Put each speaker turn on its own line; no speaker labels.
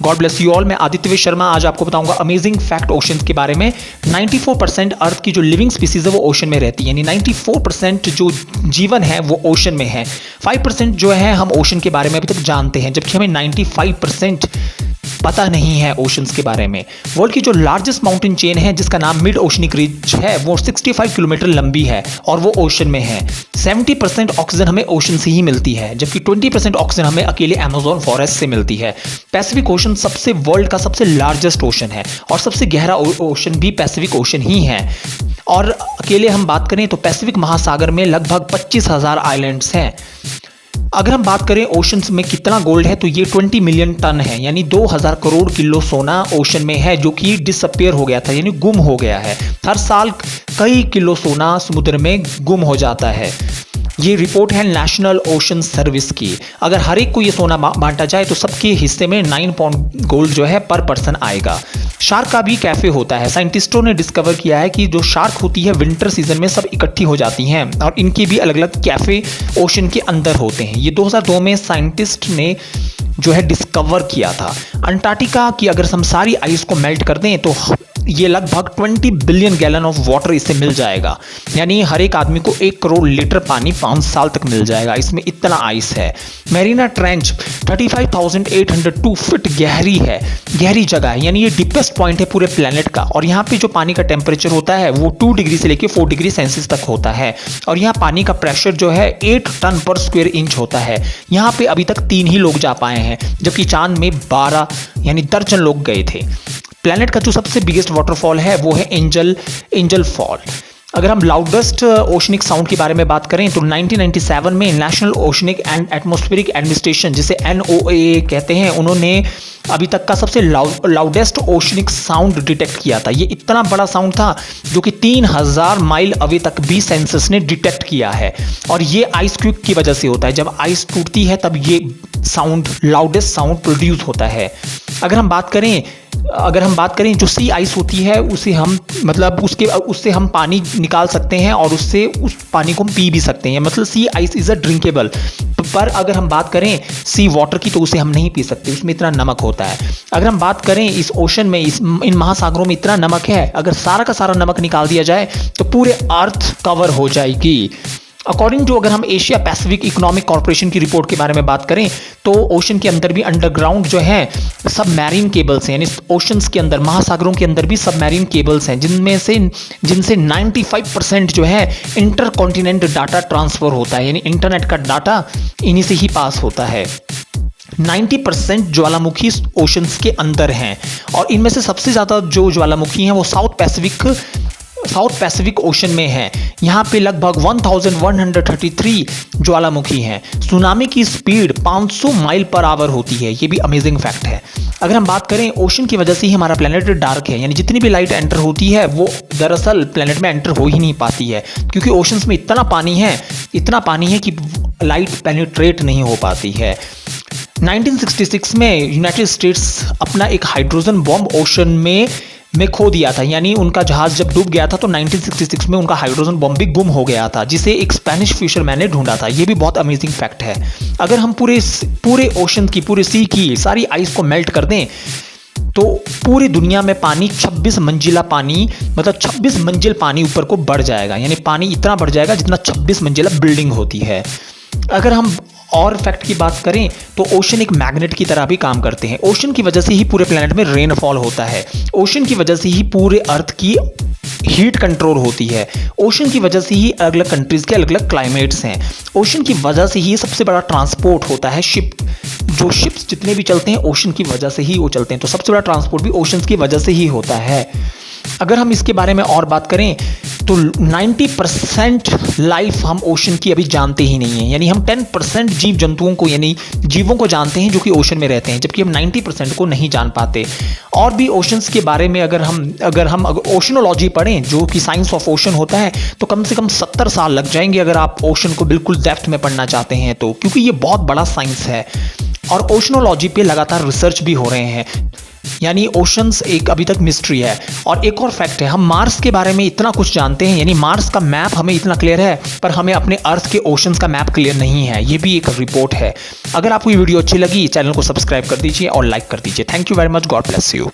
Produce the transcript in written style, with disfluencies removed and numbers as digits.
God bless you all. मैं आदित्य शर्मा आज आपको बताऊंगा अमेजिंग फैक्ट ओशन के बारे में। 94% अर्थ की जो लिविंग स्पीसीज है वो ओशन में रहती है, यानी 94% जो जीवन है वो ओशन में है। 5% जो है हम ओशन के बारे में अभी तक जानते हैं, जबकि हमें 95% पता नहीं है ओशंस के बारे में। वर्ल्ड की जो लार्जेस्ट माउंटेन चेन है जिसका नाम मिड ओशनिक रिज है वो 65 किलोमीटर लंबी है और वो ओशन में है। 70% ऑक्सीजन हमें ओशन से ही मिलती है, जबकि 20% ऑक्सीजन हमें अकेले अमेज़न फॉरेस्ट से मिलती है। पैसिफिक ओशन सबसे वर्ल्ड का सबसे लार्जेस्ट ओशन है और सबसे गहरा ओशन भी पैसिफिक ओशन ही है। और अकेले हम बात करें तो पैसिफिक महासागर में लगभग 25,000 आइलैंड्स हैं। अगर हम बात करें ओशंस में कितना गोल्ड है तो ये 20 मिलियन टन है, यानी 2000 करोड़ किलो सोना ओशन में है जो कि डिसअपियर हो गया था, यानी गुम हो गया है। हर साल कई किलो सोना समुद्र में गुम हो जाता है। ये रिपोर्ट है नेशनल ओशन सर्विस की। अगर हर एक को ये सोना बांटा जाए तो सबके हिस्से में 9 पाउंड गोल्ड जो है पर पर्सन आएगा। शार्क का भी कैफे होता है। साइंटिस्टों ने डिस्कवर किया है कि जो शार्क होती है विंटर सीजन में सब इकट्ठी हो जाती हैं और इनके भी अलग अलग कैफे ओशन के अंदर होते हैं। ये 2002 में साइंटिस्ट ने जो है डिस्कवर किया था। अंटार्कटिका की अगर हम सारी आइस को मेल्ट कर दें तो ये लगभग 20 बिलियन गैलन ऑफ वाटर इससे मिल जाएगा, यानी हर एक आदमी को 1 करोड़ लीटर पानी 5 साल तक मिल जाएगा। इसमें इतना आइस है। मैरीना ट्रेंच 35,802 फीट गहरी है, गहरी जगह है, यानी ये डीपेस्ट पॉइंट है पूरे प्लेनेट का। और यहाँ पे जो पानी का टेम्परेचर होता है वो 2 डिग्री से लेकर 4 डिग्री सेल्सियस तक होता है। और यहाँ पानी का प्रेशर जो है 8 टन पर स्क्वायर इंच होता है। यहाँ पे अभी तक 3 ही लोग जा पाए हैं, जबकि चांद में 12 यानी दर्जन लोग गए थे। प्लैनेट का जो सबसे बिगेस्ट वाटरफॉल है वो है एंजल फॉल। अगर हम लाउडेस्ट ओशनिक साउंड के बारे में बात करें तो 1997 में national oceanic and atmospheric administration, जिसे NOAA कहते हैं, उन्होंने अभी तक का सबसे लाउडेस्ट ओशनिक साउंड डिटेक्ट किया था। ये इतना बड़ा साउंड था जो कि 3000 माइल अवे तक भी सेंसस ने डिटेक्ट किया है। और ये आइस क्यूब की वजह से होता है। जब आइस टूटती है तब ये साउंड, लाउडेस्ट साउंड प्रोड्यूस होता है। अगर हम बात करें जो सी आइस होती है उसे हम उससे हम पानी निकाल सकते हैं और उससे उस पानी को हम पी भी सकते हैं, मतलब सी आइस इज अ ड्रिंकेबल। पर अगर हम बात करें सी वाटर की तो उसे हम नहीं पी सकते, उसमें इतना नमक होता है। अगर हम बात करें इस ओशन में, इन महासागरों में इतना नमक है, अगर सारा का सारा नमक निकाल दिया जाए तो पूरे अर्थ कवर हो जाएगी। अकॉर्डिंग टू अगर हम एशिया पैसिफिक इकोनॉमिक कॉर्पोरेशन की रिपोर्ट के बारे में बात करें तो ओशन के अंदर भी अंडरग्राउंड जो है सबमैरीन केबल्स हैं, यानी ओशंस के अंदर, महासागरों के अंदर भी सबमैरीन केबल्स हैं जिनसे 95% जो है इंटर कॉन्टिनेंट डाटा ट्रांसफर होता है, यानी इंटरनेट का डाटा इन्हीं से ही पास होता है। 90% ज्वालामुखी ओशंस के अंदर हैं और इनमें से सबसे ज़्यादा जो ज्वालामुखी हैं वो साउथ पैसिफिक ओशन में है। यहाँ पे लगभग 1133 ज्वालामुखी हैं। सुनामी की स्पीड 500 माइल पर आवर होती है, ये भी अमेजिंग फैक्ट है। अगर हम बात करें ओशन की वजह से ही हमारा प्लेनेट डार्क है, यानी जितनी भी लाइट एंटर होती है वो दरअसल प्लेनेट में एंटर हो ही नहीं पाती है, क्योंकि ओशंस में इतना पानी है कि लाइट पेनिट्रेट नहीं हो पाती है। 1966 में यूनाइटेड स्टेट्स अपना एक हाइड्रोजन बॉम्ब ओशन में खो दिया था, यानी उनका जहाज जब डूब गया था तो 1966 में उनका हाइड्रोजन बॉम्ब भी गुम हो गया था, जिसे एक स्पेनिश फिशरमैन ने ढूंढा था। ये भी बहुत अमेजिंग फैक्ट है। अगर हम पूरे ओशन की, पूरे सी की सारी आइस को मेल्ट कर दें तो पूरी दुनिया में पानी 26 मंजिला पानी, मतलब 26 मंजिल पानी ऊपर को बढ़ जाएगा, यानी पानी इतना बढ़ जाएगा जितना 26 मंजिला बिल्डिंग होती है। अगर हम और फैक्ट की बात करें तो ओशन एक मैग्नेट की तरह भी काम करते हैं। ओशन की वजह से ही पूरे प्लेनेट में रेनफॉल होता है। ओशन की वजह से ही पूरे अर्थ की हीट कंट्रोल होती है। ओशन की वजह से ही अलग अलग कंट्रीज के अलग अलग क्लाइमेट्स हैं। ओशन की वजह से ही सबसे बड़ा ट्रांसपोर्ट होता है शिप। जो शिप्स जितने भी चलते हैं ओशन की वजह से ही वो चलते हैं, तो सबसे बड़ा ट्रांसपोर्ट भी ओशन की वजह से ही होता है। अगर हम इसके बारे में और बात करें तो 90% लाइफ हम ओशन की अभी जानते ही नहीं है, यानी हम 10% जीव जंतुओं को, यानी जीवों को जानते हैं जो कि ओशन में रहते हैं, जबकि हम 90% को नहीं जान पाते। और भी ओशंस के बारे में अगर हम ओशनोलॉजी पढ़ें, जो कि साइंस ऑफ ओशन होता है, तो कम से कम 70 साल लग जाएंगे अगर आप ओशन को बिल्कुल डेप्थ में पढ़ना चाहते हैं तो, क्योंकि ये बहुत बड़ा साइंस है। और ओशनोलॉजी पे लगातार रिसर्च भी हो रहे हैं, यानी ओशंस एक अभी तक मिस्ट्री है। और एक और फैक्ट है, हम मार्स के बारे में इतना कुछ जानते हैं, यानी मार्स का मैप हमें इतना क्लियर है, पर हमें अपने अर्थ के ओशंस का मैप क्लियर नहीं है। ये भी एक रिपोर्ट है। अगर आपको ये वीडियो अच्छी लगी, चैनल को सब्सक्राइब कर दीजिए और लाइक कर दीजिए। Thank you very much. God bless you.